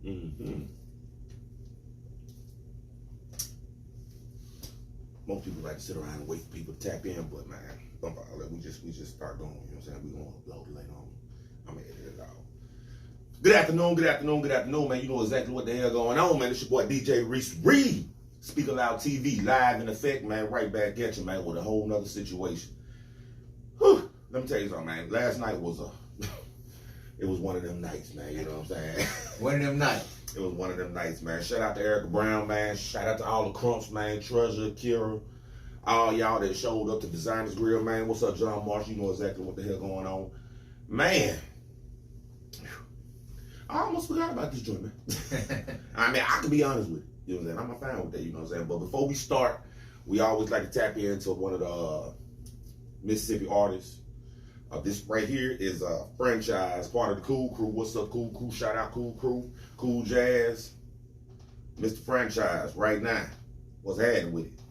Mm-hmm. Most people like to sit around and wait for people to tap in, but man, we just start going. You know what I'm saying? We gonna upload it later on. I'm gonna edit it out. Good afternoon, man. You know exactly what the hell going on, man. It's your boy DJ Reese Reed, Speak Aloud TV, live in effect, man. Right back at you, man, with a whole nother situation. Whew. Let me tell you something, man. Last night was it was one of them nights, man. You know what I'm saying? One of them nights. It was one of them nights, man. Shout out to Erica Brown, man. Shout out to all the Crumps, man. Treasure, Kira, all y'all that showed up to Designers Grill, man. What's up, John Marsh? You know exactly what the hell going on. Man, I almost forgot about this joint, man. I mean, I can be honest with you. You know what I'm saying? I'm a fan with that, you know what I'm saying? But before we start, we always like to tap into one of the Mississippi artists. This right here is a franchise, part of the Cool Crew. What's up, Cool Crew? Shout out Cool Crew, Cool Jazz, Mr. Franchise. Right now, what's happening with it?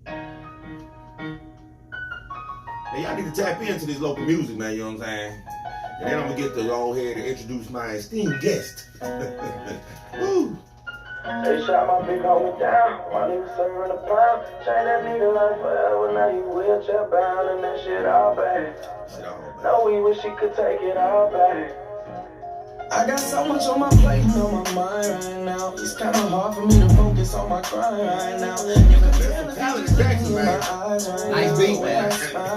Man, y'all need to tap into this local music, man. You know what I'm saying? And then I'm gonna get to go ahead and introduce my esteemed guest. Woo. They shot my big homie down, my nigga serving a pound. Chain that nigga life forever, now he wheelchair bound and that shit all bad. No, we wish he could take it all back. I got so much on my plate and on my mind right now. It's kinda hard for me to focus on my grind right now. You can tell it's just in my eyes right now. Nice beat, man.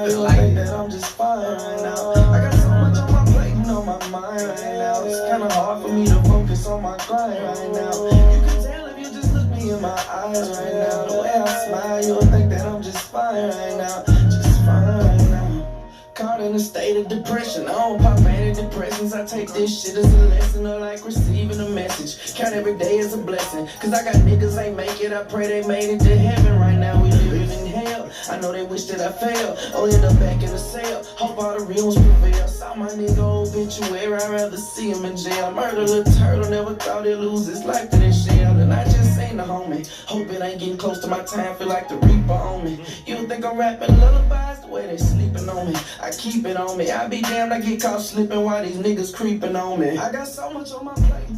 You think that I'm just fine right now. I got so much on my plate and on my mind right now. It's kinda hard for me to focus on my grind right now. You can tell if you just look me in my eyes right now. The way I smile, you'll think that I'm just fine right now. Just fine right now. Caught in a state of depression. I don't pop antidepressants. I take this shit as a lesson or like receiving a message. Count every day as a blessing. Cause I got niggas ain't make it. I pray they made it to heaven. Right now we living in hell. I know they wish that I failed or end up back in the cell. Hope all the real ones prevail. Saw my nigga obituary. I'd rather see him in jail. Murder little turtle. Never thought he'd lose his life to this shell. And I just ain't the homie. Hope it ain't getting close to my time. Feel like the reaper on me. You don't think I'm rapping lullabies the way they sleeping on me? I keep it on me. I be damned I get caught slipping while these niggas creeping on me. I got so much on my plate.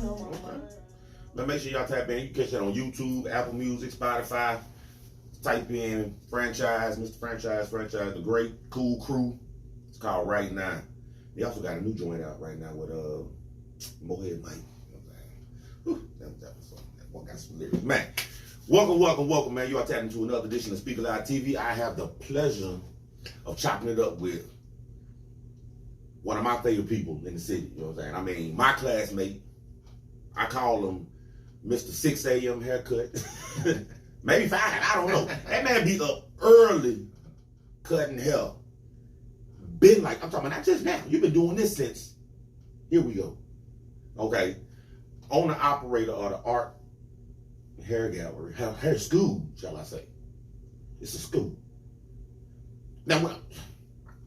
Now make sure y'all tap in. You can catch that on YouTube, Apple Music, Spotify. Type in Franchise, Mr. Franchise, The Great Cool Crew. It's called Right Now. They also got a new joint out right now with Mohead Mike. You know what I'm saying? That was something. That one got some lyrics. Man, welcome, man. You are tapping into another edition of Speak Aloud TV. I have the pleasure of chopping it up with one of my favorite people in the city. You know what I'm saying? I mean, my classmate. I call him Mr. 6 a.m. haircut. Maybe 5, I don't know. That man be up early cutting hair. Been like, I'm talking about not just now. You've been doing this since, here we go. Okay. Owner operator of the Art Hair Gallery, hair school, shall I say. It's a school. Now,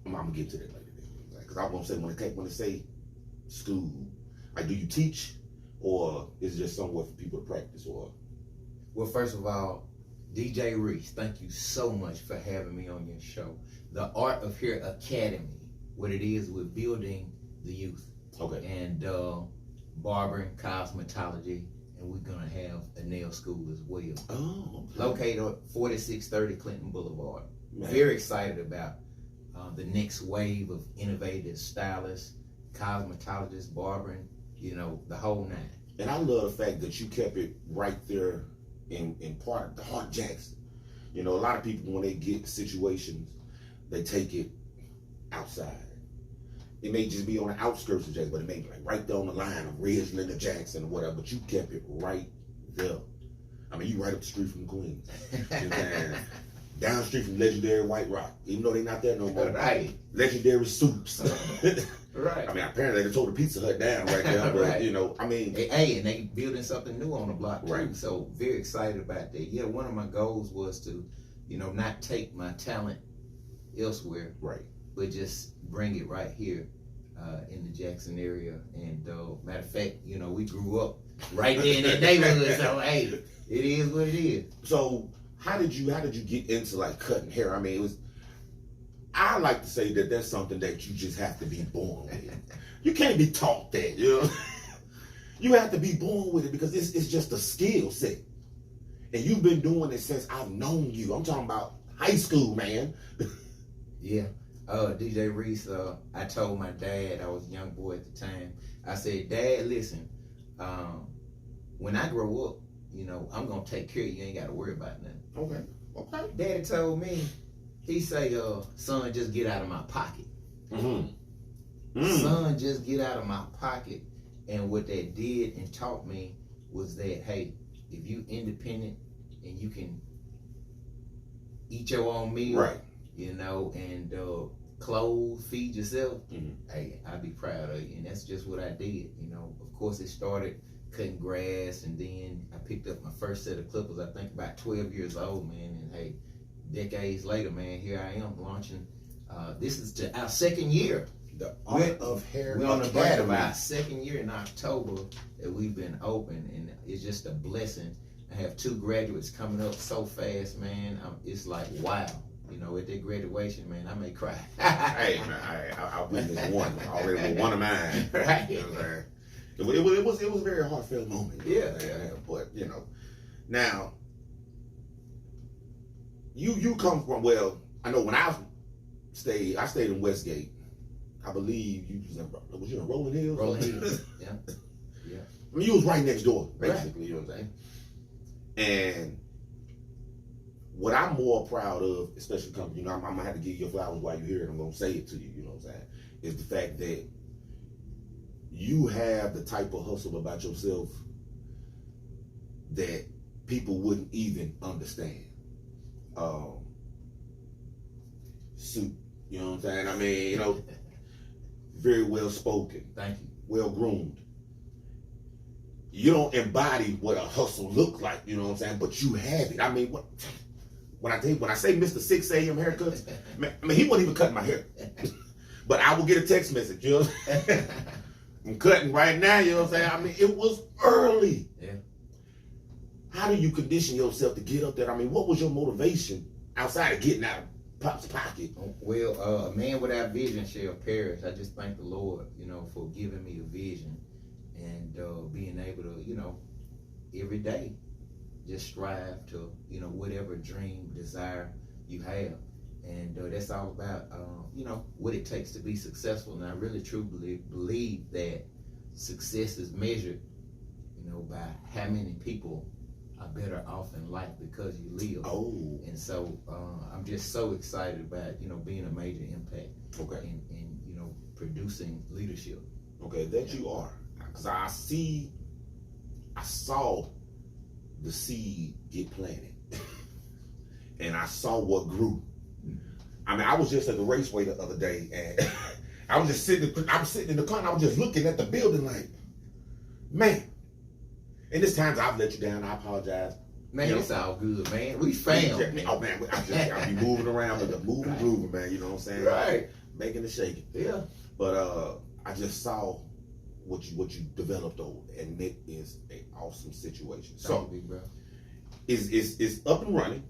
I'm going to get to that later. Because I won't say when they say school, like, do you teach? Or is it just somewhere for people to practice? Or Well, first of all, DJ Reese, thank you so much for having me on your show. The Art of Hair Academy, what it is, we're building the youth. Okay. And barbering, cosmetology, and we're going to have a nail school as well. Oh. Okay. Located at 4630 Clinton Boulevard. Man. Very excited about the next wave of innovative stylists, cosmetologists, barbering, you know, the whole nine. And I love the fact that you kept it right there in part of the heart of Jackson. You know, a lot of people, when they get situations, they take it outside. It may just be on the outskirts of Jackson, but it may be like right there on the line of Ridgeland to Jackson or whatever, but you kept it right there. I mean, you right up the street from the Queen. And down the street from legendary White Rock, even though they're not there no more. Right. Legendary Soups. Right. I mean, apparently they tore the Pizza Hut down right there, but Right. you know, I mean. Hey, and they building something new on the block too. Right. So very excited about that. Yeah, one of my goals was to, you know, not take my talent elsewhere, Right. but just bring it right here in the Jackson area. And matter of fact, you know, we grew up right there in that neighborhood. So hey, it is what it is. So how did you get into like cutting hair? I mean, I like to say that that's something that you just have to be born with. You can't be taught that, you know. You have to be born with it because it's just a skill set. And you've been doing it since I've known you. I'm talking about high school, man. Yeah. DJ Reese, I told my dad, I was a young boy at the time, I said, Dad, listen, when I grow up, you know, I'm going to take care of you. You ain't got to worry about nothing. Okay. Daddy told me, he say, son, just get out of my pocket. Son, just get out of my pocket. And what that did and taught me was that, hey, if you independent and you can eat your own meal, right, you know, and clothe, feed yourself, hey, I'd be proud of you. And that's just what I did. You know, of course, it started cutting grass, and then I picked up my first set of clippers, I think about 12 years old, man. And hey, decades later, man, here I am launching. This is our second year. The Art of Hair We're on the brink of Academy. our second year in October that we've been open, and it's just a blessing. I have 2 graduates coming up so fast, man. It's like, wow. You know, at their graduation, man, I may cry. Hey, man, I witnessed one already with one of mine. Right. You know what I'm saying? It was a very heartfelt moment. Yeah. But you know, now you come from, well, I know when I stayed in Westgate. I believe was you in Rolling Hills? Rolling Hills. Yeah. I mean, you was right next door, basically. Right. You know what I'm saying? And what I'm more proud of, especially coming, you know, I'm gonna have to give you your flowers while you're here, and I'm gonna say it to you. You know what I'm saying? Is the fact that you have the type of hustle about yourself that people wouldn't even understand. Suit, you know what I'm saying? I mean, you know. Very well spoken. Thank you. Well groomed. You don't embody what a hustle look like, you know what I'm saying? But you have it. I mean, when I say Mr. 6 a.m. haircuts, man, I mean, he wasn't even cutting my hair. But I will get a text message, you know? I'm cutting right now, you know what I'm saying? I mean, it was early. Yeah. How do you condition yourself to get up there? I mean, what was your motivation outside of getting out of Pop's pocket? Well, a man without vision shall perish. I just thank the Lord, you know, for giving me a vision and being able to, you know, every day just strive to, you know, whatever dream, desire you have. And that's all about, you know, what it takes to be successful. And I really truly believe that success is measured, you know, by how many people are better off in life because you live. Oh. And so I'm just so excited about, you know, being a major impact. Okay. And you know, producing leadership. Okay, that you are. Because I saw the seed get planted. And I saw what grew. I mean, I was just at the raceway the other day, and I was sitting in the car, and I was just looking at the building like, man. And this times I've let you down. I apologize. Man, you it's know, all good, man. We family. Oh man, I'll be moving around, but the moving, Right. grooving, man. You know what I'm saying? Right. Making it shaking. Yeah. But I just saw what you developed over, and it is an awesome situation. Thank So, you, big bro. is up and running.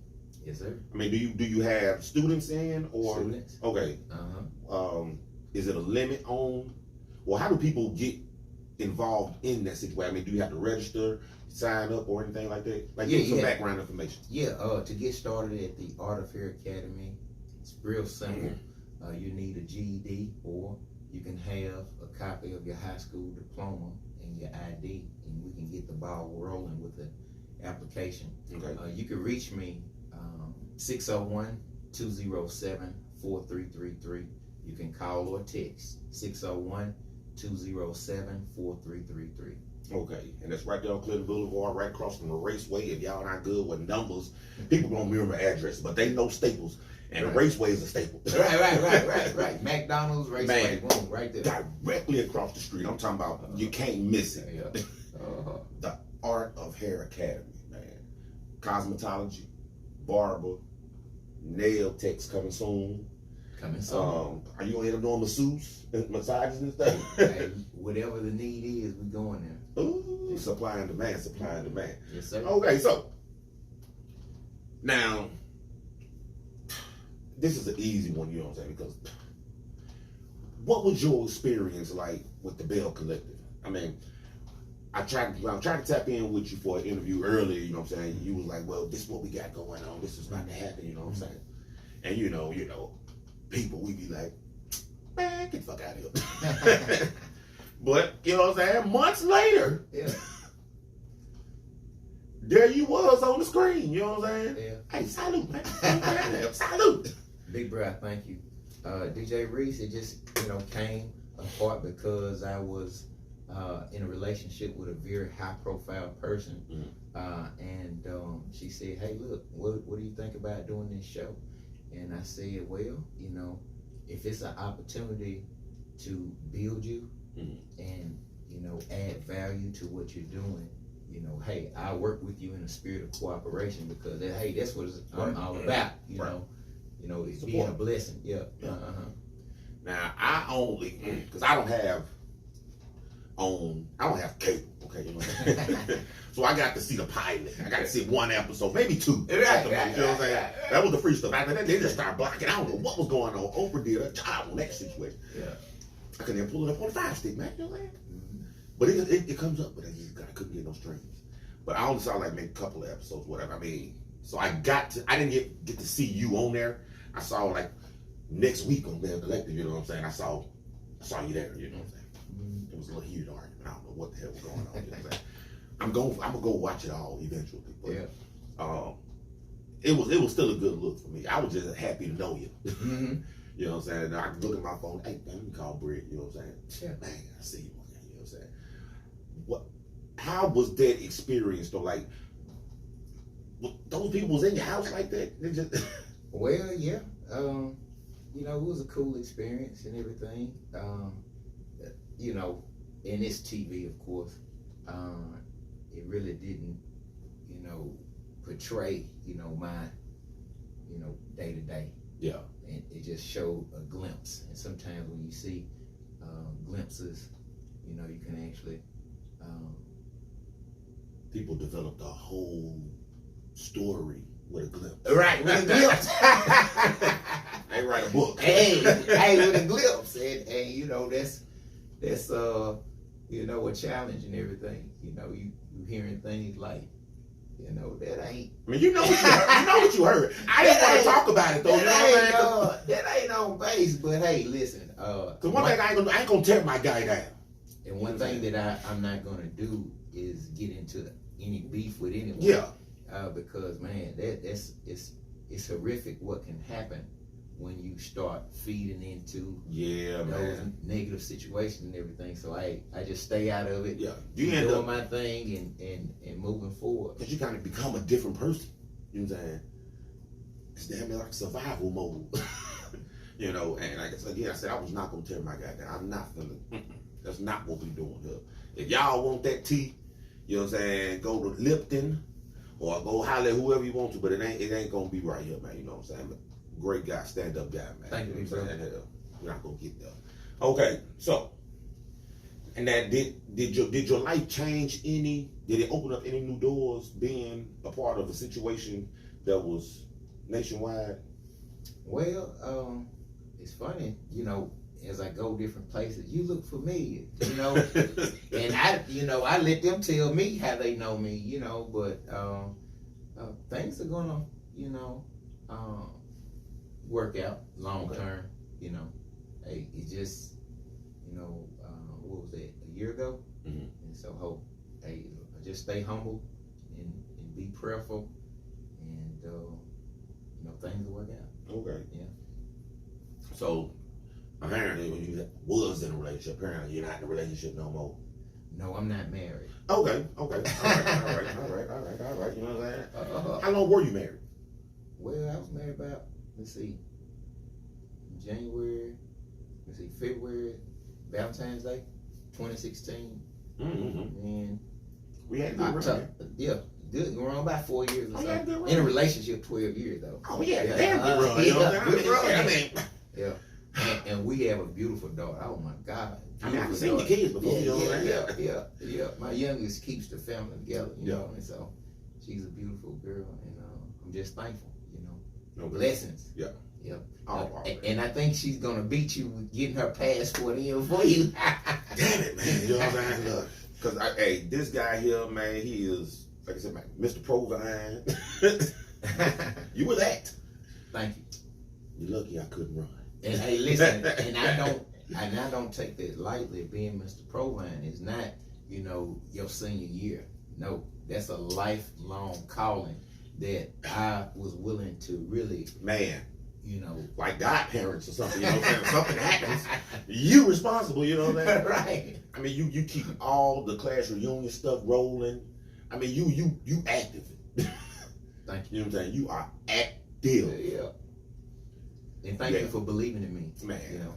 Yes, sir. I mean, do you have students in or Students. okay? Is it a limit on, or how do people get involved in that situation? I mean, do you have to register, sign up, or anything like that? Like, give some background information. Yeah. To get started at the Art of Hair Academy, it's real simple. You need a GED, or you can have a copy of your high school diploma and your ID, and we can get the ball rolling with the application. Okay. You can reach me 601-207-4333. You can call or text 601-207-4333. Okay, and that's right there on Clinton Boulevard, right across from the Raceway. If y'all not good with numbers, people don't remember addresses, but they know Staples, and the Raceway is a staple. Right. McDonald's, Raceway, boom, right there. Directly across the street. I'm talking about, you can't miss it. Yeah. The Art of Hair Academy, man. Cosmetology, barber, nail techs coming soon. Coming soon. Are you gonna end up doing massages and stuff? Hey, whatever the need is, we going there. Ooh, supply and demand. Yes, sir. Okay, so now this is an easy one, you know what I'm saying? Because what was your experience like with the Bell Collective? I mean, I tried to tap in with you for an interview earlier, you know what I'm saying? You was like, well, this is what we got going on. This is about to happen, you know what I'm saying? And you know, people, we be like, man, get the fuck out of here. But, you know what I'm saying? Months later, Yeah. there you was on the screen, you know what I'm saying? Yeah. Hey, salute, man. Salute. Big bro, thank you. DJ Reese, it just, came apart because I was in a relationship with a very high profile person. And she said, hey, look, what do you think about doing this show? And I said, well, if it's an opportunity to build you and, add value to what you're doing, hey, I work with you in a spirit of cooperation because, hey, that's what I'm all about, it's being a blessing. Yeah. Now, I only, because I don't have cable, okay, you know what I'm saying? So I got to see the pilot. I got to see one episode, maybe two. You know what I'm saying? That was the free stuff. After that, they just started blocking. I don't know what was going on. Oprah did a job on that situation. Yeah. I couldn't even pull it up on the Fire Stick, man. You know what I'm saying? But it comes up, but I couldn't get no streams. But I only saw like maybe a couple of episodes, whatever. I mean, so I didn't get to see you on there. I saw like next week on Bell Collective, you know what I'm saying? I saw you there, you know what I'm saying? It was a little heated argument. I don't know what the hell was going on. You know what I'm saying? I'm gonna go watch it all eventually. But, it was still a good look for me. I was just happy to know you. You know what I'm saying? And I can look at my phone, hey, man, let me call Britt, you know what I'm saying? Man, I see you on there, you know what I'm saying? How was that experience though? Like, those people was in your house like that? They just Well, yeah. It was a cool experience and everything. And it's TV, of course. It really didn't, portray, my, day to day. Yeah. And it just showed a glimpse. And sometimes when you see glimpses, you can actually. People developed a whole story with a glimpse. Right, with a glimpse. They write a book. Hey, with a glimpse. And that's a challenge and everything. You hearing things like, that ain't. I mean, you know what you heard. I didn't want to talk about it though. That ain't on base. But hey, listen. Cause one thing I ain't gonna tear my guy down. And one thing that I'm not gonna do is get into any beef with anyone. Yeah. Because man, it's horrific what can happen when you start feeding into those negative situations and everything. So I just stay out of it. Yeah. You end doing my thing and moving forward. Because you kind of become a different person. You know what I'm saying? It's damn near like survival mode. And like I said, again, I was not gonna tear my guy down. I'm not gonna. That's not what we doing here. If y'all want that tea, you know what I'm saying, go to Lipton or go holler at whoever you want to, but it ain't gonna be right here, man. You know what I'm saying? Great guy, stand up guy, man. Thank you, know what I'm saying? We're not gonna get there. Okay, so and that did your life change any? Did it open up any new doors being a part of a situation that was nationwide? Well, it's funny, as I go different places, you look familiar, and I let them tell me how they know me, but things are gonna, work out long term, Hey, it just, what was that, a year ago? And so hope, hey, just stay humble and be prayerful, and things will work out. Okay. Yeah. So apparently when you was in a relationship, apparently you're not in a relationship no more. No, I'm not married. Okay. All right. You know what I'm saying? How long were you married? Well, I was married about, February, Valentine's Day, 2016. And we had a good run. Yeah, good. We're on about 4 years or so. Yeah, good run. In a relationship, 12 years though. Oh yeah, damn good run. You know what I'm saying? Yeah. And we have a beautiful daughter. Oh my God. I mean, I've seen the kids before. Yeah. My youngest keeps the family together, and so she's a beautiful girl, and I'm just thankful, No blessings. Yeah. Yep. And I think she's gonna beat you with getting her passport in for you. Damn it, man. You know what I'm saying? Look, Cause hey, this guy here, man, he is, like I said, man, Mr. Provine. You were that. Thank you. You're lucky I couldn't run. And hey, listen, and I don't take that lightly. Being Mr. Provine is not, you know, your senior year. No, that's a lifelong calling that I was willing to really, Man, you know, like godparents or something, you know what I'm saying? Something happens, you responsible, you know what I'm saying? right. I mean, you keep all the class reunion stuff rolling. I mean, you active. Thank You know what I'm saying? You are you. active. Yeah. And thank you for believing in me. Man. You know,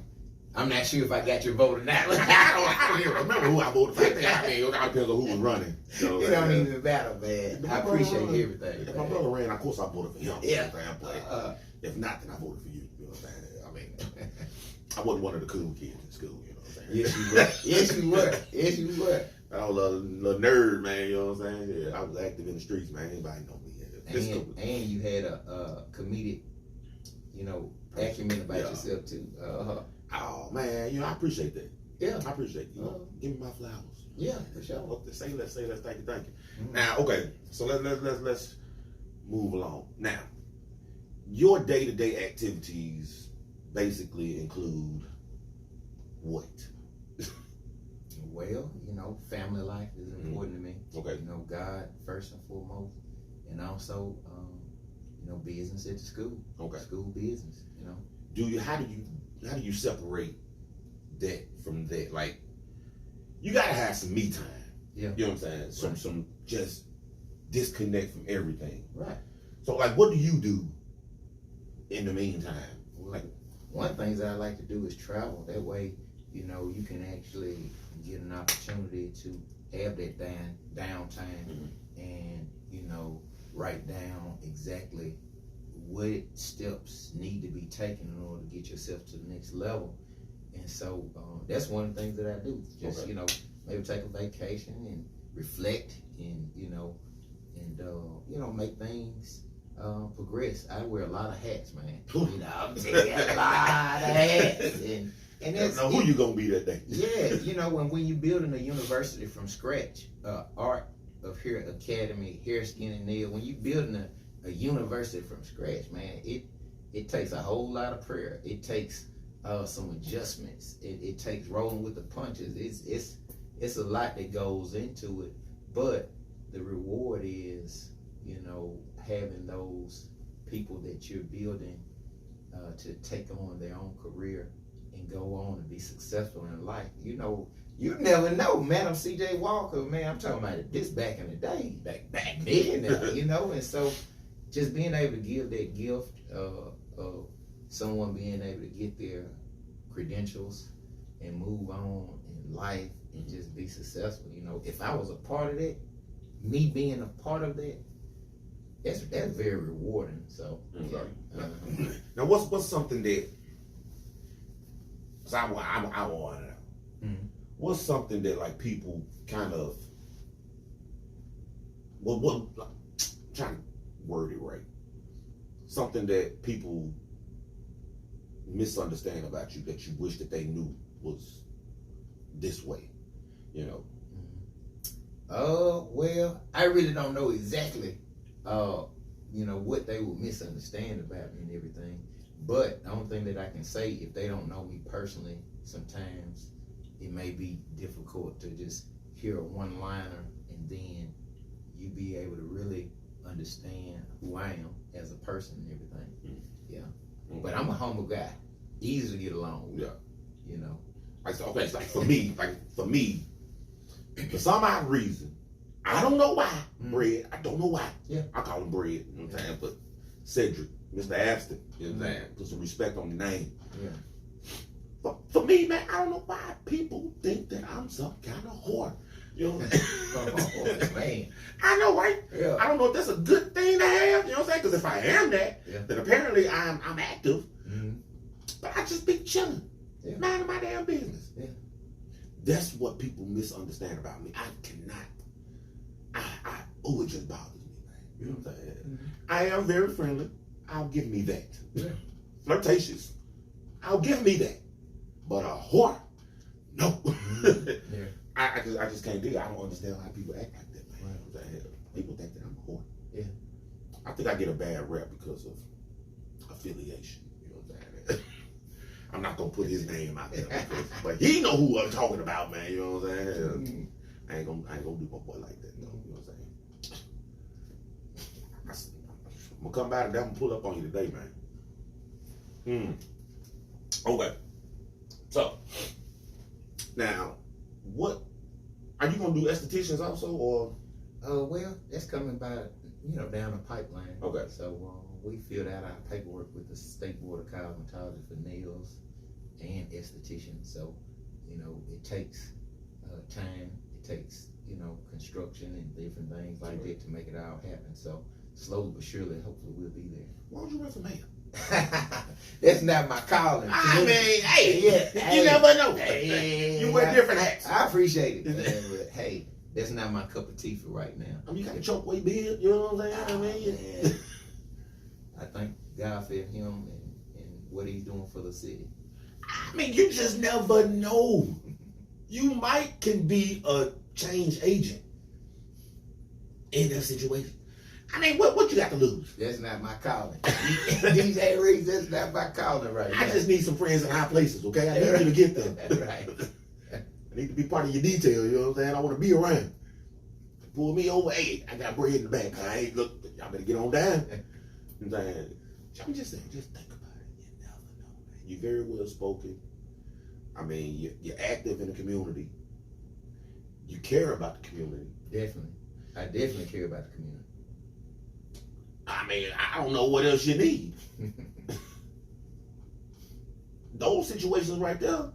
I'm not sure if I got your vote or not. I don't even remember who I voted for. I mean, it all depends on who was running. You know It don't even matter, man. If I my brother appreciate run- everything. If my man. brother ran, of course I voted for him. Yeah. You know what I'm saying? But if not, then I voted for you. You know what I'm saying? I mean, I wasn't one of the cool kids in school. You know what I'm saying? Yes, you were. Yes, you were. Yes, you were. I was a little nerd, man. You know what I'm saying? Yeah, I was active in the streets, man. Anybody know me? And you had a comedic, you know, acumen about yourself too. Oh man, you know I appreciate that. Yeah. I appreciate you. Give me my flowers. Yeah, for sure. Say less. Thank you. Mhm. Now, okay, so let's move along. Now, your day-to-day activities basically include what? Well, you know, family life is important to me. Okay. You know, God first and foremost, and also, you know, business at the school. Okay. School business. You know. How do you separate that from that? Like, you gotta have some me time. Yeah. You know what I'm saying? Some just disconnect from everything. Right. So like, what do you do in the meantime? Well, one thing that I like to do is travel. That way, you know, you can actually get an opportunity to have that downtime and, you know, write down exactly what steps need to be taken in order to get yourself to the next level. And so that's one of the things that I do. Just, you know, maybe take a vacation and reflect and, you know, make things progress. I wear a lot of hats, man. You know, I'm taking a lot of hats. And that's, now, who you gonna be that day? yeah, you know, when you're building a university from scratch, Art of Hair Academy, Hair, Skin, and Nail, when you're building a university from scratch, man, it takes a whole lot of prayer. It takes some adjustments. It takes rolling with the punches. It's a lot that goes into it, but the reward is, you know, having those people that you're building to take on their own career and go on and be successful in life. You know, you never know. Madam C.J. Walker, man, I'm talking about this back in the day, back then, you know, and so just being able to give that gift of someone being able to get their credentials and move on in life and just be successful. You know, if I was a part of that, me being a part of that, that's very rewarding. So, yeah. Now, what's something that? I want to know. What's something that like people kind of? What? I'm trying to word it right. Something that people misunderstand about you that you wish that they knew was this way, you know. Well, I really don't know exactly, you know, what they would misunderstand about me and everything. But the only thing that I can say, if they don't know me personally, sometimes it may be difficult to just hear a one-liner and then you be able to really understand who I am as a person and everything. Yeah. But I'm a humble guy, easy to get along with. Yeah. You know. Okay, it's like for me, for some odd reason, I don't know why, Bread. I don't know why. Yeah. I call him Bread, you know what I'm saying? But Cedric, Mr. Abston, you know what I'm saying? Put some respect on the name. Yeah. But for me, man, I don't know why people think that I'm some kind of whore. You know what I'm saying? Oh, man. I know, right? Yeah. I don't know if that's a good thing to have, you know what I'm saying? Because if I am that, Yeah. then apparently I'm active. Mm-hmm. But I just be chilling, minding my damn business. Yeah. That's what people misunderstand about me. I cannot. It just bothers me, man. You know what I'm saying? Mm-hmm. I am very friendly. I'll give me that. Yeah. Flirtatious. I'll give me that. But a whore, no. Yeah. I just can't dig it. I don't understand how people act like that, man. Right. What the hell? People think that I'm a whore. Yeah. I think I get a bad rep because of affiliation. You know what I'm saying? I'm not gonna put his name out there, but he know who I'm talking about, man. You know what I'm saying? I ain't gonna do my boy like that, though. You know what I'm saying? I'm gonna come by today. I'm gonna pull up on you today, man. Okay. So now, what are you gonna do? Estheticians also, or? Well, that's coming by, down the pipeline. Okay. So we filled out our paperwork with the State Board of Cosmetology for nails and estheticians. So, it takes time. It takes, construction and different things like that to make it all happen. So slowly but surely, hopefully we'll be there. Why don't you run for mayor? That's not my calling. I mean, hey, Yeah, you hey, never know. hey, You wear different hats. I appreciate it, man, but hey, that's not my cup of tea for right now. I mean, you got a choke way beard, you know what I'm saying? Man, I thank God for him and what he's doing for the city. I mean, you just never know. You can be a change agent in that situation. I mean, what you got to lose? That's not my calling. DJ Reese, that's not my calling right now. I just need some friends in high places, okay? I need you to get them. That's right. I need to be part of your detail, you know what I'm saying? I want to be around. Pull me over, hey, I got bread in the back. Hey, look, y'all better get on down. You know what I'm saying? I'm just saying, just think about it. You never know, man. You're very well spoken. I mean, you're active in the community. You care about the community. Definitely. I definitely care about the community. I mean, I don't know what else you need. Those situations right there,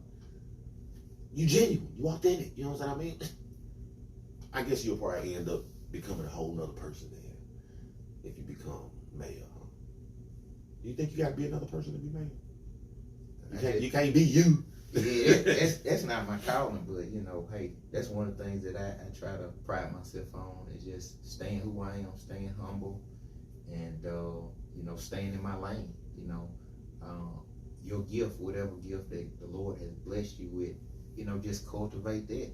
you genuine, you authentic, you know what I mean? I guess you'll probably end up becoming a whole nother person then if you become mayor, huh? Do you think you gotta be another person to be mayor? You can't be you. Yeah, that's not my calling, but hey, that's one of the things that I try to pride myself on is just staying who I am, staying humble, and staying in my lane. Your gift, whatever gift that the Lord has blessed you with, just cultivate that.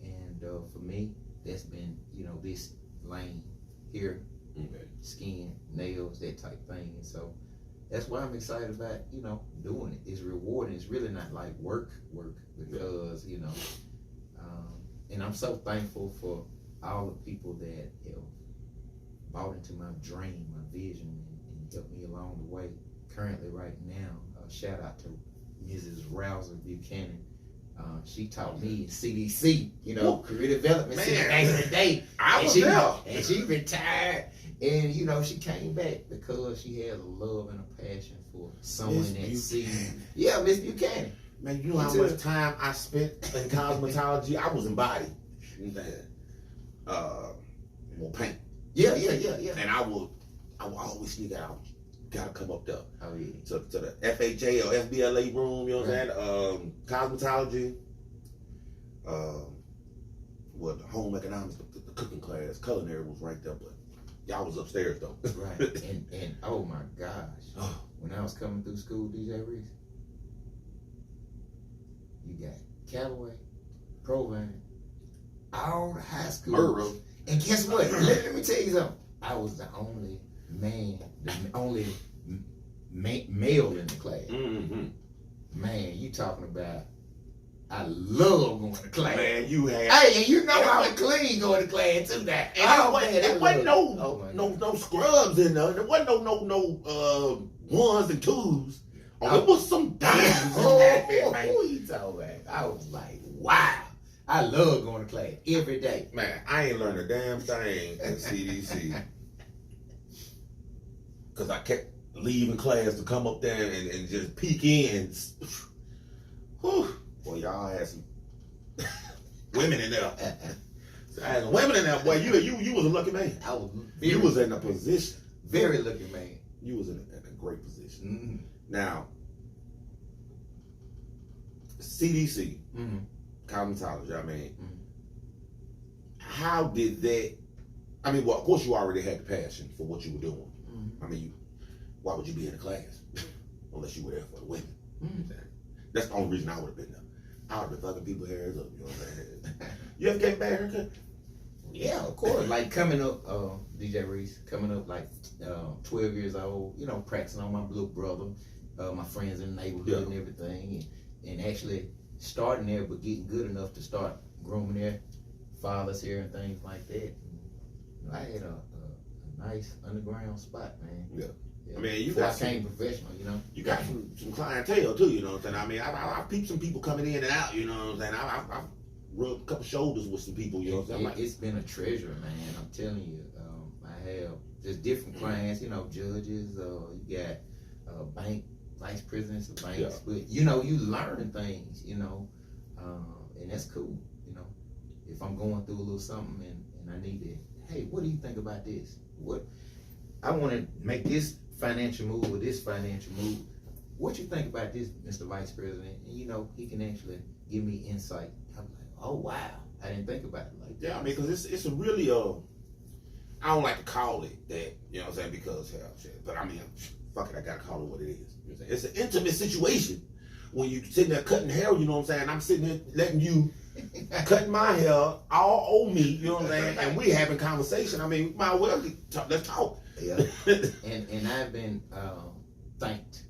And for me, that's been this lane here, skin, nails, that type thing, and so. That's why I'm excited about, doing it. It's rewarding. It's really not like work, because, and I'm so thankful for all the people that have bought into my dream, my vision, and helped me along the way. Currently, right now, shout out to Mrs. Rouser Buchanan. She taught me in CDC, career development back in the day. And she retired. And she came back because she has a love and a passion for someone that sees. Yeah, Miss Buchanan. Man, you know how much time I spent in cosmetology? I was embodied. More paint. Yeah. And I will always sneak out. Gotta come up there. Oh yeah. To the FHA or FBLA room, you know what I'm saying? Cosmetology. The home economics, the cooking class, culinary was right there, but y'all was upstairs though. Right. And oh my gosh. When I was coming through school, DJ Reese, you got Callaway, Provine, all the high schools. And guess what? Let me tell you something. I was the only man, the only male in the class. Mm-hmm. Man, you talking about I love going to class. Man, you had. Hey, and I was clean going to class too. That. There wasn't no scrubs in there. There wasn't no ones and twos. It was some dimes in that bit, man. Who you talking about? I was like, wow. I love going to class every day. Man, I ain't learned a damn thing at CDC. Because I kept leaving class to come up there and just peek in. Whew. Boy, y'all had some women in there. I had some women in there, boy. You was a lucky man. I was. You was in a position. Very lucky man. You was in a great position. Mm-hmm. Now, CDC, mm-hmm. cosmetology. I mean, how did that? I mean, well, of course you already had the passion for what you were doing. Mm-hmm. I mean, why would you be in a class unless you were there for the women? Mm-hmm. That's the only reason I would have been there. I would have been fucking people's hairs up, you know what I'm saying? You ever get bad haircut? Yeah, of course. Like coming up, DJ Reese, coming up like 12 years old, you know, practicing on my little brother, my friends in the neighborhood and everything, and actually starting there, but getting good enough to start grooming their fathers here and things like that. And I had a nice underground spot, man. Yeah. Yeah. I mean, you Before got I came professional, you know. You got some clientele too, you know what I'm saying? I mean, I peeped some people coming in and out, you know what I'm saying? I rubbed a couple shoulders with some people, you know what I'm saying? It's been a treasure, man. I'm telling you. I have just different clients, you know, judges. You got bank vice presidents of banks, but you know, you learning things, you know, and that's cool, you know. If I'm going through a little something and I need to, hey, what do you think about this? What I want to make this financial move or this financial move. What you think about this, Mr. Vice President? And you know, he can actually give me insight. I'm like, oh wow, I didn't think about it like that. Yeah, I mean, because it's a really I don't like to call it that, you know what I'm saying, because hell, shit. But I mean, fuck it, I gotta call it what it is. You know what I'm saying? It's an intimate situation when you sitting there cutting hair, you know what I'm saying? I'm sitting there letting you cutting my hair all on me, you know what I'm saying? And we having conversation. I mean, might well let's talk. Yeah. and I've been thanked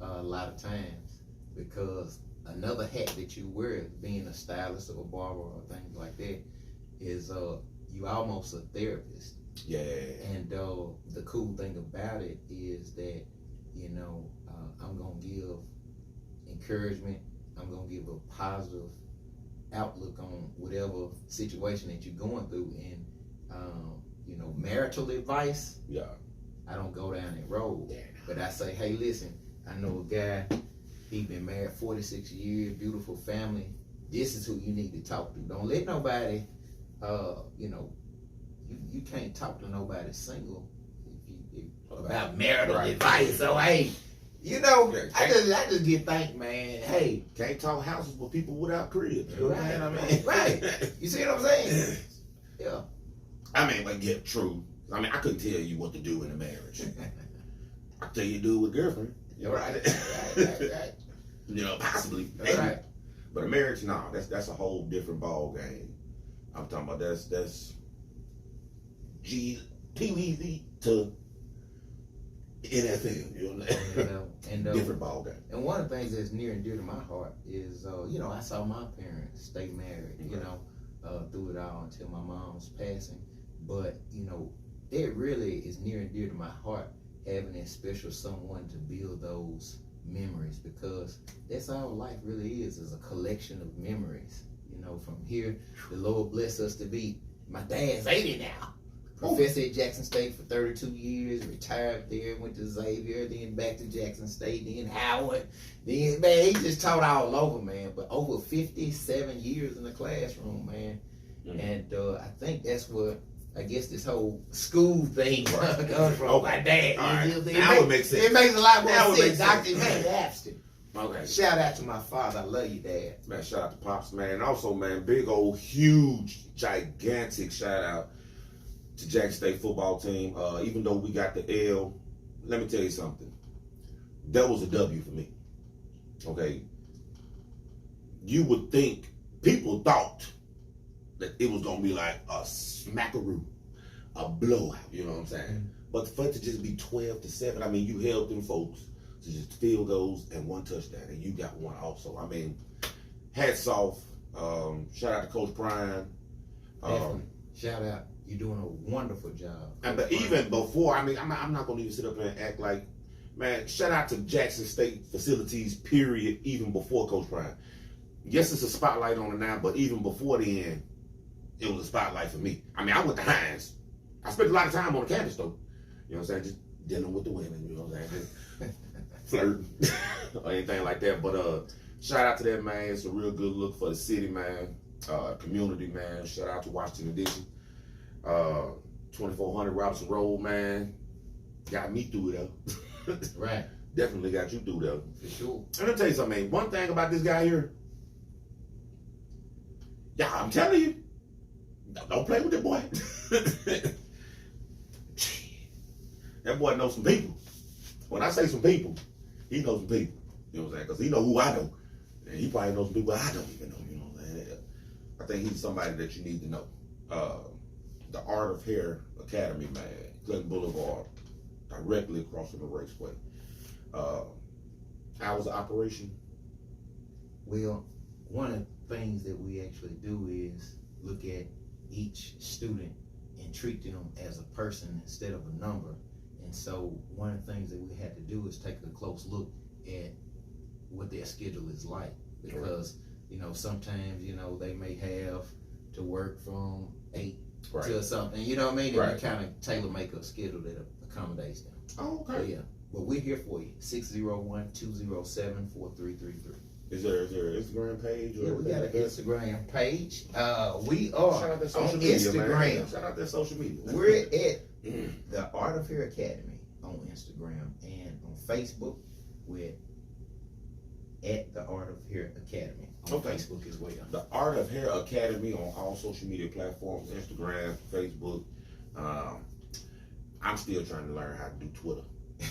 a lot of times because another hat that you wear, being a stylist or a barber or things like that, is you almost a therapist. Yeah. And the cool thing about it is that, you know, I'm gonna give encouragement. I'm gonna give a positive outlook on whatever situation that you're going through. And you know, marital advice. Yeah. I don't go down that road, but I say, hey, listen, I know a guy. He been married 46 years, beautiful family. This is who you need to talk to. Don't let nobody. You know, you can't talk to nobody single about marital advice. So hey, you know, I just get thanked, man. Hey, can't talk houses with people without cribs. You know what I mean? Right. You see what I'm saying? Yeah. I mean, but yeah, true. I mean, I couldn't tell you what to do in a marriage. I tell you to do it with a girlfriend. You're right. You know, possibly. Right. But a marriage, nah, that's a whole different ball game. I'm talking about that's PVZ to NFL, you know, and different ball game. And one of the things that's near and dear to my heart is, you know, I saw my parents stay married, you know, through it all until my mom's passing. But, you know, it really is near and dear to my heart having that special someone to build those memories, because that's all life really is a collection of memories. You know, from here, the Lord bless us to be, my dad's 80 now. Professor at Jackson State for 32 years, retired there, went to Xavier, then back to Jackson State, then Howard. Then, man, he just taught all over, man. But over 57 years in the classroom, man. Mm-hmm. And I think that's what, I guess, this whole school thing comes from. My dad. That would make sense. It makes a lot more sense. Dr. Abston. Okay. Shout out to my father. I love you, Dad. Man, shout out to Pops, man. And also, man, big old, huge, gigantic shout out to Jackson State football team. Even though we got the L, let me tell you something. That was a W for me. Okay. You would think, people thought that it was going to be like a smackaroo, a blowout, you know what I'm saying? Mm-hmm. But for it to just be 12-7, I mean, you held them folks to just field goals and one touchdown, and you got one also. I mean, hats off. Shout out to Coach Prime. Shout out. You're doing a wonderful job. But even before, I mean, I'm not going to even sit up and act like, man, shout out to Jackson State facilities, period, even before Coach Prime. Yes, it's a spotlight on it now, but even before then, it was a spotlight for me. I mean, I went to Hines. I spent a lot of time on the campus, though. You know what I'm saying? Just dealing with the women, you know what I'm saying? Flirting or anything like that. But shout out to that, man. It's a real good look for the city, man. Community, man. Shout out to Washington Edition. 2400 Robinson Road, man. Got me through it, though. Right. Definitely got you through, though. For sure. And I'll tell you something, man. One thing about this guy here. Yeah, I'm telling you. Don't play with that boy. That boy knows some people. When I say some people, he knows some people. You know what I'm saying? Because he know who I know. And he probably knows some people I don't even know. You know what I'm saying? I think he's somebody that you need to know. The Art of Hair Academy, man, Clinton Boulevard, directly across from the raceway. Hours of operation? Well, one of the things that we actually do is look at each student and treat them as a person instead of a number. And so one of the things that we had to do is take a close look at what their schedule is like, because you know, sometimes, you know, they may have to work from 8 to something, you know what I mean? And you kind of tailor make a schedule that accommodates them. Oh, okay. So, yeah, but we're here for you. 601-207-4333. Is there an Instagram page? Yeah, we got an Instagram page. We are Shout out that on social media, Instagram. Man. Shout out that social media. We're at the Art of Hair Academy on Instagram, and on Facebook, we're at the Art of Hair Academy on Facebook as well. The Art of Hair Academy on all social media platforms, Instagram, Facebook. I'm still trying to learn how to do Twitter.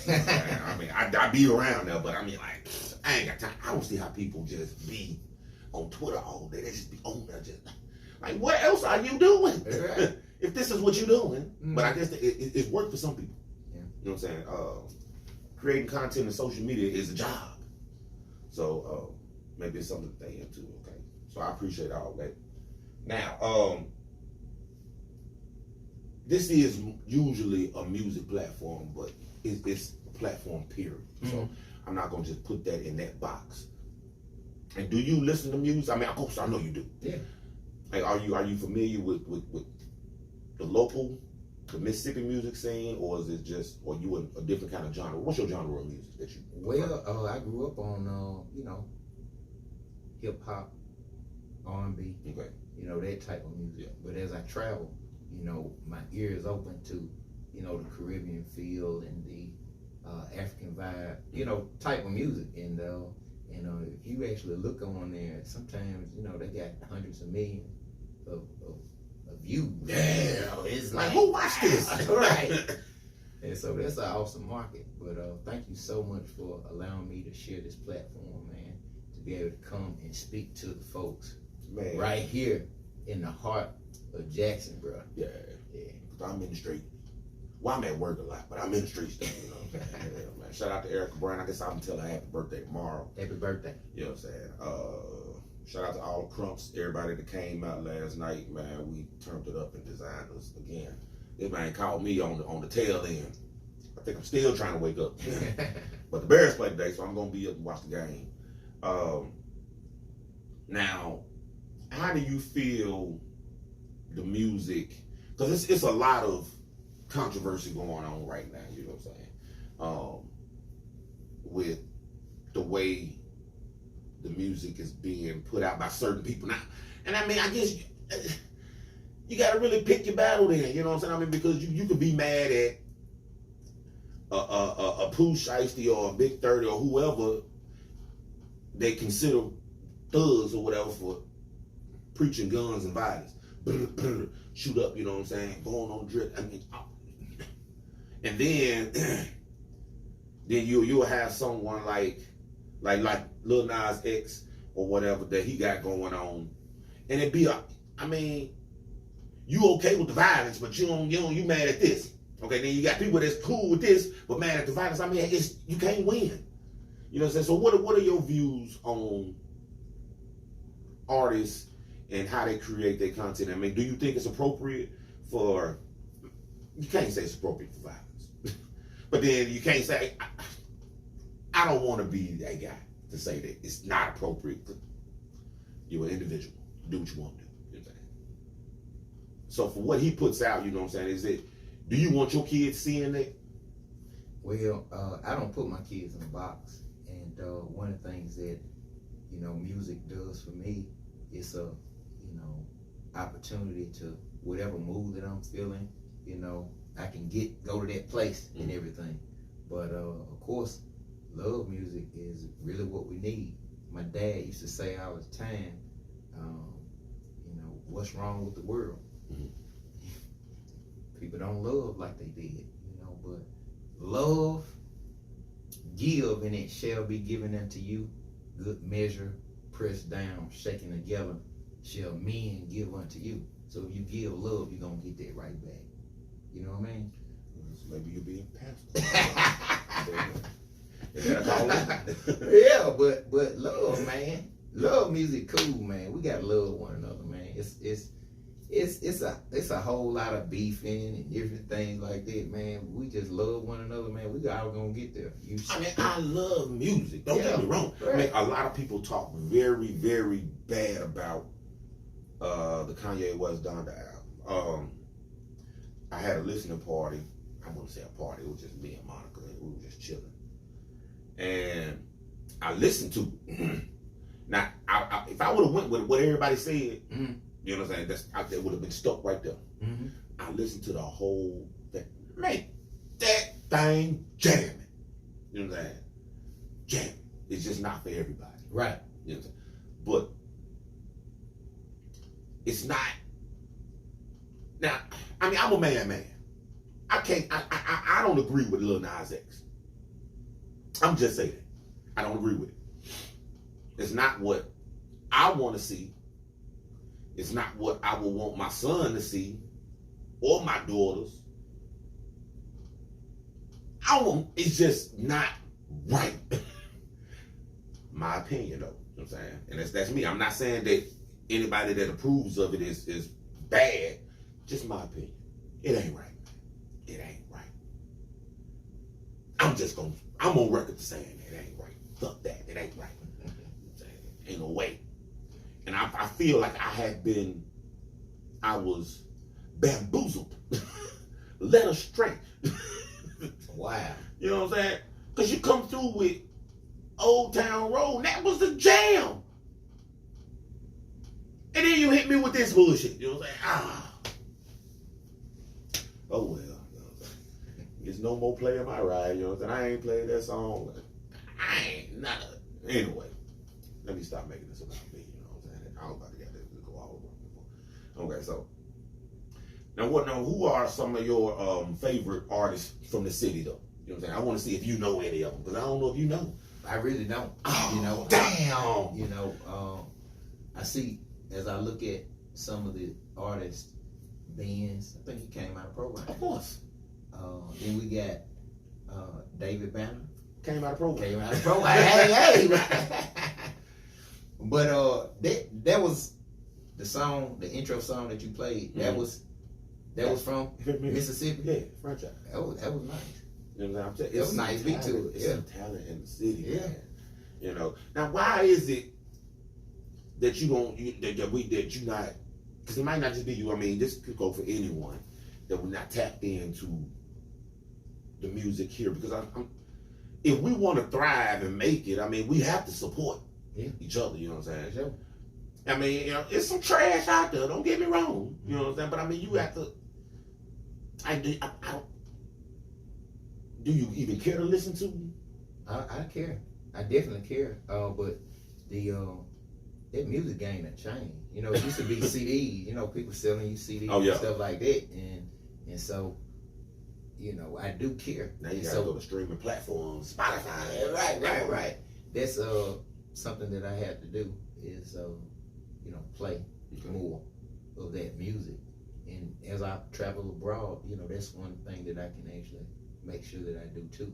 I mean, I be around there, but I mean, like, I ain't got time. I don't see how people just be on Twitter all day. They just be on there, just like, what else are you doing? Right. If this is what you're doing, but I guess it's work for some people. Yeah. You know what I'm saying? Creating content in social media is a job, so maybe it's something to think into. Okay, so I appreciate all that. Now, this is usually a music platform, but it's a platform period. So I'm not gonna just put that in that box. And do you listen to music? I mean, of course, I know you do. Yeah. Like, are you familiar with the local, the Mississippi music scene, or is it just, or you in a different kind of genre? What's your genre of music that you? Well, I grew up on you know, hip hop, R&B, Okay. you know, that type of music. But as I travel, you know, my ear is open to, you know, the Caribbean feel and the African vibe, you know, type of music. And if you actually look on there, sometimes, you know, they got hundreds of millions of views. Yeah, it's like, who watched this? Right. And so that's an awesome market. But thank you so much for allowing me to share this platform, man, to be able to come and speak to the folks, Man. right here in the heart of Jackson, bro. Yeah. I'm in the street. Well, I'm at work a lot, but I'm in the streets though, you know what I'm saying? Yeah, man. Shout out to Erica Brown. I guess I'm gonna tell her happy birthday tomorrow. Happy birthday. You know what I'm saying? Shout out to all the Crumps, everybody that came out last night, man. We turned it up and designed us again. This man called me on the tail end. I think I'm still trying to wake up. But the Bears play today, so I'm gonna be up and watch the game. Now, how do you feel the music? Because it's a lot of controversy going on right now, you know what I'm saying? With the way the music is being put out by certain people now. And I mean, I guess you got to really pick your battle then, you know what I'm saying? I mean, because you could be mad at a Pooh Shiesty or a Big 30 or whoever they consider thugs or whatever for preaching guns and violence. Shoot up, you know what I'm saying? Going on drip. I mean, and then you'll have someone like Lil Nas X or whatever that he got going on, and it be I mean, you okay with the violence, but you mad at this. Okay, then you got people that's cool with this, but mad at the violence. I mean, you can't win. You know what I'm saying? So what are your views on artists and how they create their content? I mean, do you think it's appropriate for, you can't say it's appropriate for violence, but then you can't say, I don't want to be that guy to say that it's not appropriate. You're an individual. Do what you want to do. You know what I'm saying? So for what he puts out, you know what I'm saying, do you want your kids seeing that? Well, I don't put my kids in a box. And one of the things that, you know, music does for me, it's a, you know, opportunity to whatever mood that I'm feeling, you know, I can go to that place and everything. But of course, love music is really what we need. My dad used to say all the time, you know, what's wrong with the world? Mm-hmm. People don't love like they did, you know, but love, give, and it shall be given unto you. Good measure, pressed down, shaken together, shall men give unto you. So if you give love, you're gonna get that right back. You know what I mean? So maybe you'll be a pastor. Is that a call? Yeah, but love, man. Love music cool, man. We gotta love one another, man. It's a whole lot of beefing and different things like that, man. We just love one another, man. We all gonna get there. I mean, I love music. Don't get me wrong. Right. I mean, a lot of people talk very, very bad about the Kanye West Donda album. I had a listening party. I wouldn't say a party. It was just me and Monica. We were just chilling. And I listened to it. Now, if I would have went with what everybody said, you know what I'm saying? That would have been stuck right there. Mm-hmm. I listened to the whole thing. Man, that thing jamming. You know what I'm saying? Jamming. It's just not for everybody. Right. You know what I'm saying? But it's not. Now, I mean, I'm a man. I don't agree with Lil Nas X. I'm just saying. I don't agree with it. It's not what I want to see. It's not what I would want my son to see or my daughters. It's just not right. My opinion, though. You know what I'm saying? And that's me. I'm not saying that anybody that approves of it is bad. Just my opinion. It ain't right. It ain't right. I'm on record to saying it ain't right. Fuck that. It ain't right. Ain't no way. And I feel like I was bamboozled, led astray. Wow. You know what I'm saying? Because you come through with Old Town Road, and that was the jam. And then you hit me with this bullshit. You know what I'm saying? Oh well. You know what I'm saying? There's no more playing my ride. You know what I'm saying? I ain't played that song. I ain't none of it. Anyway. Let me stop making this about me, you know what I'm saying? I don't about to get this to go all over. Okay, so now who are some of your favorite artists from the city though? You know what I'm saying? I want to see if you know any of them, because I don't know if you know. I really don't. Oh, you know, damn. I see as I look at some of the artists, bands. I think he came out of program. Of course. Then we got David Banner. Came out of program. Hey. But that was the song, the intro song that you played. That was from Mississippi. Yeah, franchise. That was nice. You know what I'm saying? It was nice beat to it. It's some talent in the city, Yeah. man. You know. Now, why is it that you not? Because it might not just be you. I mean, this could go for anyone that we're not tapped into the music here. Because if we want to thrive and make it, I mean, we have to support each other. You know what I'm saying? Sure. I mean, you know, it's some trash out there. Don't get me wrong. You know what I'm saying? But I mean, you have to. I don't. Do you even care to listen to? I care. I definitely care. But that music game had changed. You know, it used to be CDs. You know, people selling you CDs and stuff like that, and so. You know, I do care. Now you gotta go to streaming platforms, Spotify. Right. That's something that I have to do is play more of that music. And as I travel abroad, you know, that's one thing that I can actually make sure that I do too.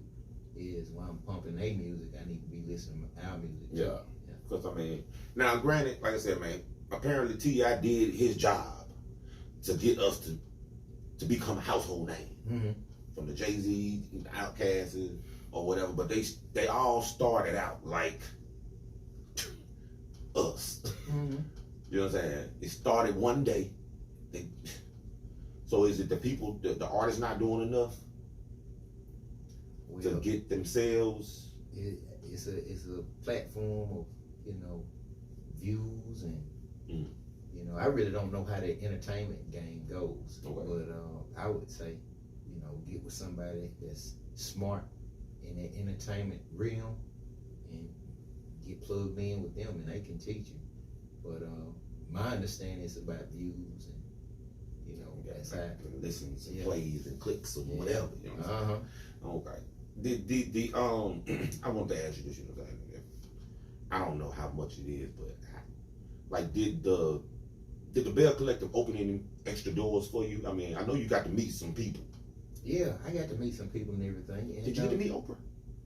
Is when I'm pumping their music, I need to be listening to our music. Yeah. Because I mean, now granted, like I said, man, apparently T.I. did his job to get us to become a household name. Mm-hmm. From the Jay-Z, the Outkast, or whatever, but they all started out like us. Mm-hmm. You know what I'm saying? It started one day. So is it the people, the artists not doing enough to get themselves? It's a platform of views and I really don't know how the entertainment game goes, but I would say. Get with somebody that's smart in that entertainment realm and get plugged in with them, and they can teach you. But my understanding is about views and that's how listens and plays and clicks or whatever. You know what I'm saying? Okay. I want to ask you this. I don't know how much it is, but like, did the did the Bell Collective open any extra doors for you? I mean, I know you got to meet some people. Yeah, I got to meet some people and everything. And, Did you get to meet Oprah?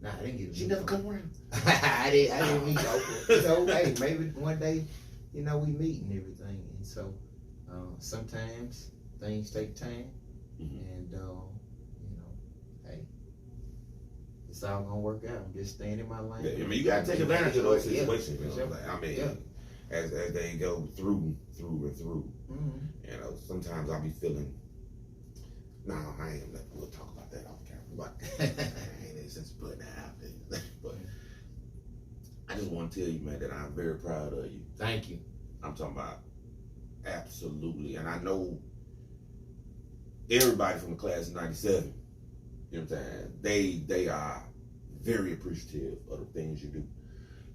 Nah, I didn't get to meet She never Oprah. come around. I didn't meet Oprah. So, hey, maybe one day, we meet and everything. And so, sometimes things take time. And, hey, it's all gonna work out. I'm just staying in my lane. Yeah, I mean, you gotta take advantage of those situations. Yeah, You know? sure. Like, I mean, Yeah. as they go through and through, Mm-hmm. sometimes I'll be feeling. No, I ain't. We'll talk about that off camera. But I ain't since putting that out there. But I just want to tell you, man, that I'm very proud of you. Thank you. I'm talking about absolutely, and I know everybody from the class of '97. You know what I'm saying? They are very appreciative of the things you do.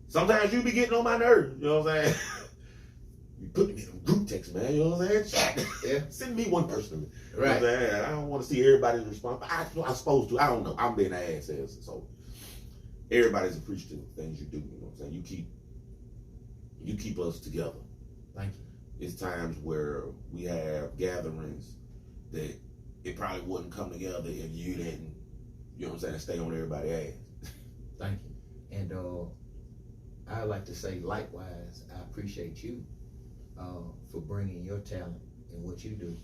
Sometimes you be getting on my nerves. You know what I'm saying? You put me in a group text, man. You know what I'm saying? Chat. Yeah. Send me one person. Right. You know what I'm saying? I don't want to see everybody's response. But I'm supposed to. I don't know. I'm being an ass. So everybody's appreciative of things you do. You know what I'm saying? You keep us together. Thank you. It's times where we have gatherings that it probably wouldn't come together if you didn't, you know what I'm saying, stay on everybody's ass. Thank you. And I like to say likewise, I appreciate you for bringing your talent and what you do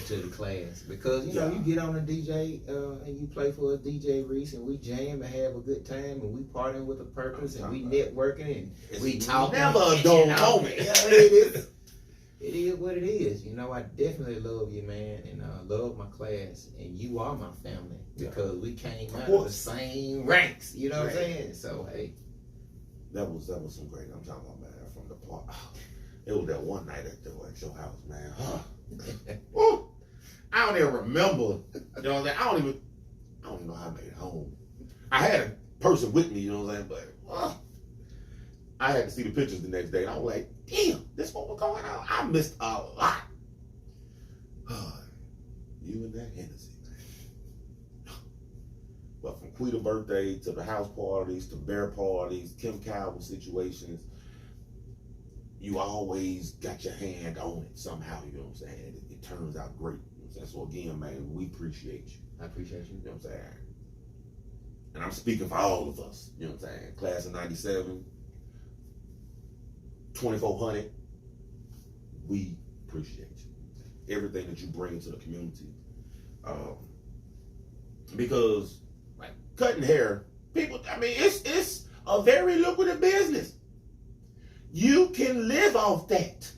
to the class. Because, you get on a DJ and you play for a DJ Reese and we jam and have a good time and we partying with a purpose and we networking and we talking. Never a dull moment. It is what it is. I definitely love you, man, and love my class, and you are my family because we came out of the same ranks. You know what I'm saying? So hey, that was some great. I'm talking about, man, from the part. It was that one night at your house, man. Woo. I don't even remember. You know what I'm saying? I don't even know how I made it home. I had a person with me. You know what I'm saying? But I had to see the pictures the next day, and I was like, damn, this what was going on. I missed a lot. You and that Hennessy, man. But from Quita birthday to the house parties to bear parties, Kim Calvin situations, you always got your hand on it somehow. You know what I'm saying? It turns out great. You know what I'm saying? So again, man, we appreciate you. I appreciate you. You know what I'm saying? And I'm speaking for all of us. You know what I'm saying? Class of '97. 2400, we appreciate you. Everything that you bring to the community. Because like cutting hair, people, I mean, it's a very lucrative business. You can live off that.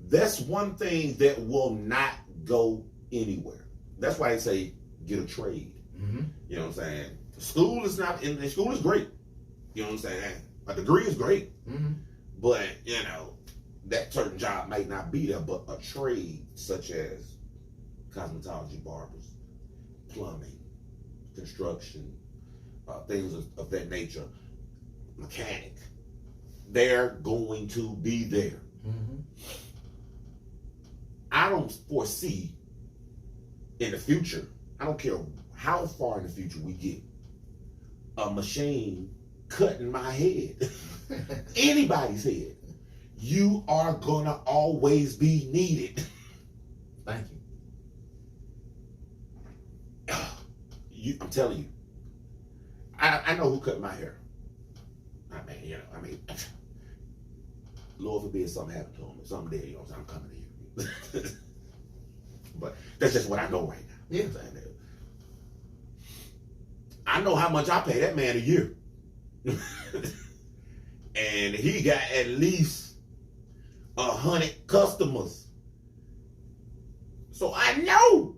That's one thing that will not go anywhere. That's why they say get a trade. Mm-hmm. You know what I'm saying? School is not, and school is great. You know what I'm saying? A degree is great. Mm-hmm. But, that certain job might not be there, but a trade such as cosmetology, barbers, plumbing, construction, things of that nature, mechanic, they're going to be there. Mm-hmm. I don't foresee in the future, I don't care how far in the future we get, a machine cutting my head, anybody's head. You are gonna always be needed. Thank you. I'm telling you, I know who cut my hair. Lord forbid something happened to him, something there, I'm coming to you. But that's just what I know right now. Yeah. I know how much I pay that man a year. And he got at least 100 customers. So I know,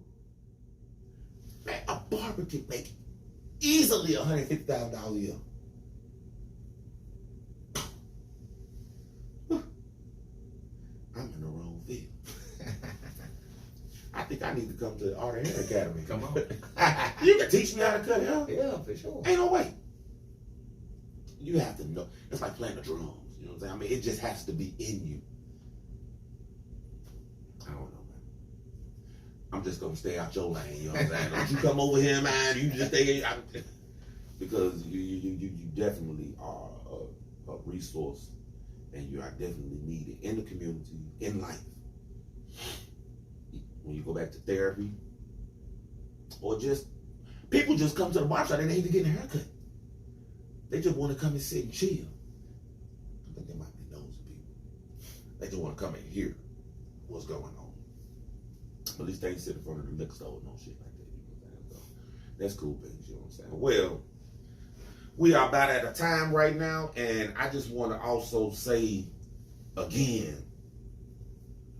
man, a barber can make easily $150,000 a year. I'm in the wrong field. I think I need to come to the Art and Hair Academy. Come on. You can teach me how to cut hair. Yeah, for sure. Ain't no way. You have to know. It's like playing the drums. You know what I'm saying? I mean, it just has to be in you. I don't know, man. I'm just gonna stay out your lane. You know what I'm saying? Don't you come over here, man. You just stay because you definitely are a resource and you are definitely needed in the community, in life. When you go back to therapy, or just people just come to the barbershop and they need to get a haircut. They just want to come and sit and chill. I think they might be nosy people. They just want to come and hear what's going on. At least they ain't sit in front of the liquor store and no shit like that. You know what I'm saying? So that's cool things, you know what I'm saying? Well, we are about at a time right now, and I just want to also say again,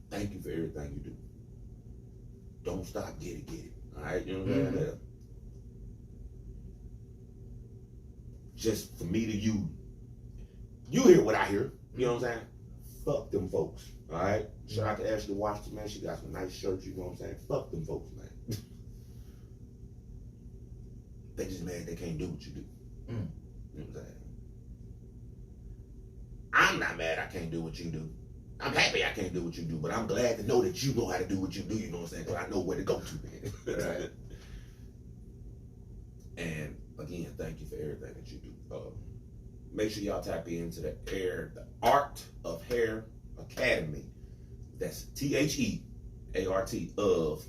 thank you for everything you do. Don't stop, get it. All right, you know what I'm saying? Just for me to you hear what I hear. You know what I'm saying? Fuck them folks. All right. Shout out to Ashley Washington, man. She got some nice shirts. You know what I'm saying? Fuck them folks, man. They just mad they can't do what you do. You know what I'm saying? I'm not mad I can't do what you do. I'm happy I can't do what you do, but I'm glad to know that you know how to do what you do, you know what I'm saying? Because I know where to go to, man. Right. And again, thank you for everything that you do. Make sure y'all tap into the Art of Hair Academy. That's THEART of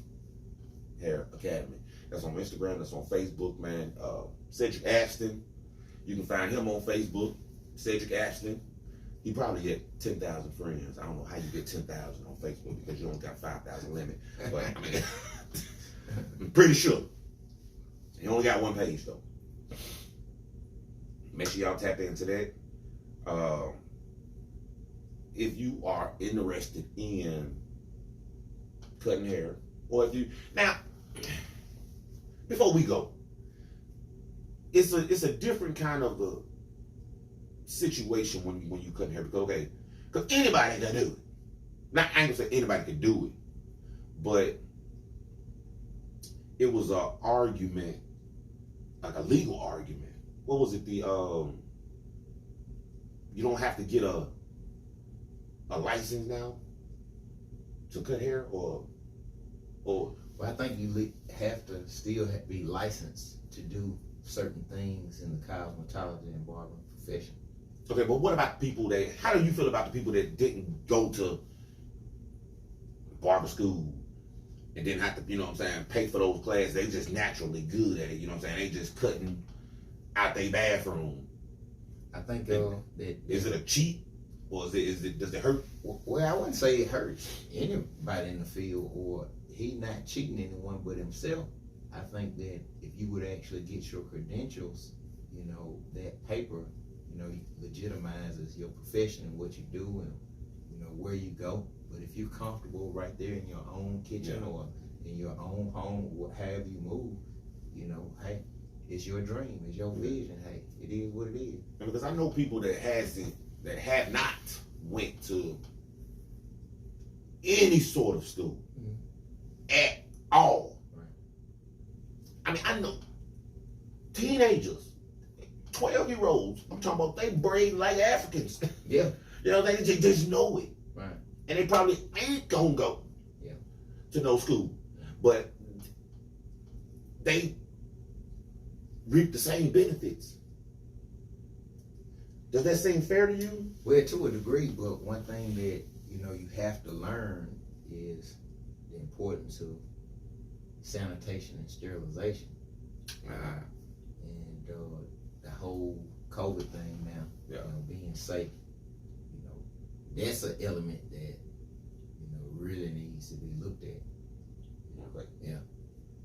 Hair Academy. That's on Instagram, that's on Facebook, man. Cedric Abston. You can find him on Facebook, Cedric Abston. He probably had 10,000 friends. I don't know how you get 10,000 on Facebook because you only got 5,000 limit. But I mean, I'm pretty sure. He only got one page though. Make sure y'all tap into that. If you are interested in cutting hair, or if you now, before we go, it's a different kind of a situation when you cutting hair, because anybody can do it. Now I ain't gonna say anybody can do it, but it was an argument, like a legal argument. What was it? You don't have to get a license now to cut hair, or well, I think you have to still be licensed to do certain things in the cosmetology and barbering profession. Okay, but what about people that? How do you feel about the people that didn't go to barber school and didn't have to, you know what I'm saying, pay for those classes? They just naturally good at it, you know what I'm saying? They just cutting out their bathroom. I think is it a cheat, or does it hurt? Well, I wouldn't say it hurts anybody in the field, or he not cheating anyone but himself. I think that if you would actually get your credentials, you know, that paper, you know, legitimizes your profession and what you do and, you know, where you go. But if you're comfortable right there in your own kitchen or in your own home, however you move, you know, hey, it's your dream, it's your vision. Hey, it is what it is. And because I know people that have not went to any sort of school at all. Right. I mean, I know teenagers, 12-year-olds. I'm talking about they braid like Africans. Yeah. You know, they just know it. Right. And they probably ain't gonna go to no school, but they reap the same benefits. Does that seem fair to you? Well, to a degree, but one thing that, you know, you have to learn is the importance of sanitation and sterilization. And the whole COVID thing now, you know, being safe, you know, that's an element that, you know, really needs to be looked at. Okay. Yeah.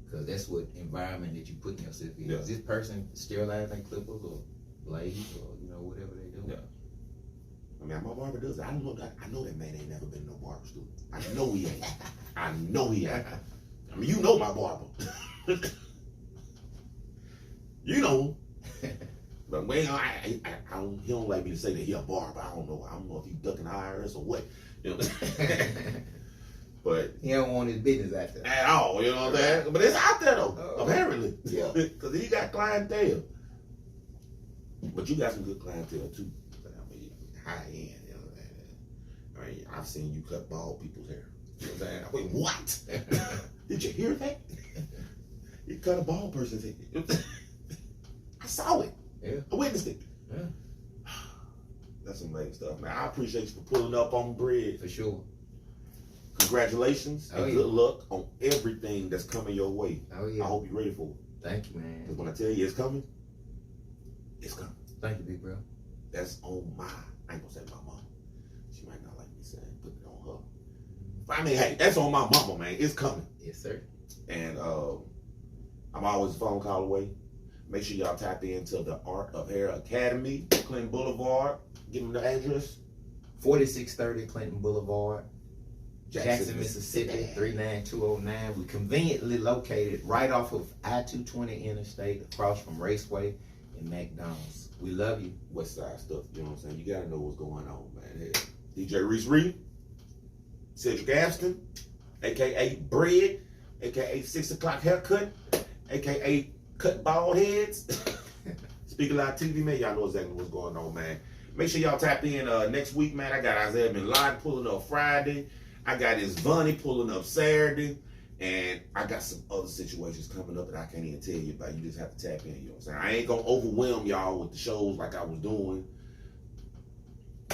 Because that's what environment that you put yourself in. Is this person sterilizing clippers or blades or, you know, whatever they do? Yeah. I mean, my barber does it. I know that man ain't never been to no barber school. I know he ain't. I know he ain't. I mean, you know my barber. You know. But man, he don't like me to say that he a barber. I don't know if he ducking IRS or what. You know. But he don't want his business out there at all. You know what I'm saying? But it's out there though. Apparently. Yeah. Because he got clientele. But you got some good clientele too. I mean, high end. You know what I'm saying? I mean, I've seen you cut bald people's hair. You know what I'm saying? Wait, what? Did you hear that? You cut a bald person's hair. I saw it. Yeah. I witnessed it. Yeah. That's amazing stuff, man. I appreciate you for pulling up on Bread. For sure. Congratulations and good luck on everything that's coming your way. Oh yeah. I hope you're ready for it. Thank you, man. Because when I tell you it's coming, it's coming. Thank you, big bro. That's on my, I ain't gonna say my mama. She might not like me saying put it on her. I mean, hey, that's on my mama, man. It's coming. Yes, sir. And I'm always a phone call away. Make sure y'all tap into the Art of Hair Academy, Clinton Boulevard. Give them the address. 4630 Clinton Boulevard, Jackson, Mississippi, 39209. We conveniently located right off of I-220 interstate across from Raceway and McDonald's. We love you. West Side stuff, you know what I'm saying? You gotta know what's going on, man. Hey, DJ Reese Reed, Cedric Abston, aka Bread, aka 6 o'clock haircut, aka cut bald heads. Speaking Live TV, man, y'all know exactly what's going on, man. Make sure y'all tap in next week, man. I got Isaiah Bin Laden pulling up Friday. I got his Vonnie pulling up Saturday. And I got some other situations coming up that I can't even tell you about. You just have to tap in, you know what I'm saying? I ain't gonna overwhelm y'all with the shows like I was doing.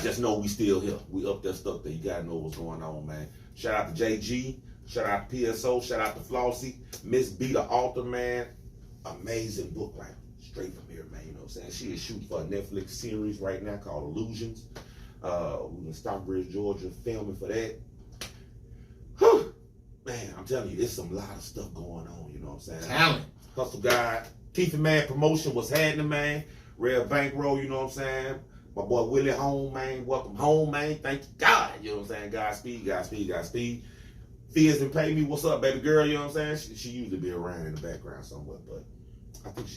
Just know we still here. We up there, stuck there. You gotta know what's going on, man. Shout out to JG. Shout out to PSO. Shout out to Flossie. Miss B, the author, man. Amazing book, like straight from here, man. You know what I'm saying? She is shooting for a Netflix series right now called Illusions. We're in Stockbridge, Georgia, filming for that. Whew. Man, I'm telling you, it's some lot of stuff going on, you know what I'm saying? Talent. Hustle God. Keith and Man Promotion, what's happening, man? Red Bankroll, you know what I'm saying? My boy Willie home, man. Welcome home, man. Thank you, God. You know what I'm saying? Godspeed, Godspeed, Godspeed. Fizz didn't pay me. What's up, baby girl? You know what I'm saying? She usually be around in the background somewhere, but I think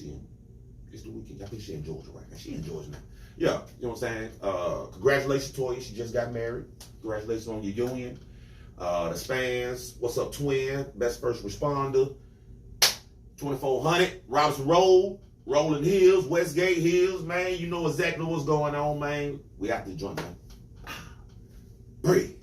it's the weekend. I think she in Georgia right now. She in Georgia now. Yeah, you know what I'm saying? Congratulations, Toya. She just got married. Congratulations on your union. The Spans, what's up, twin? Best first responder. 2400, Robinson Road, Rolling Hills, Westgate Hills, man. You know exactly what's going on, man. We out the joint, man. Breathe.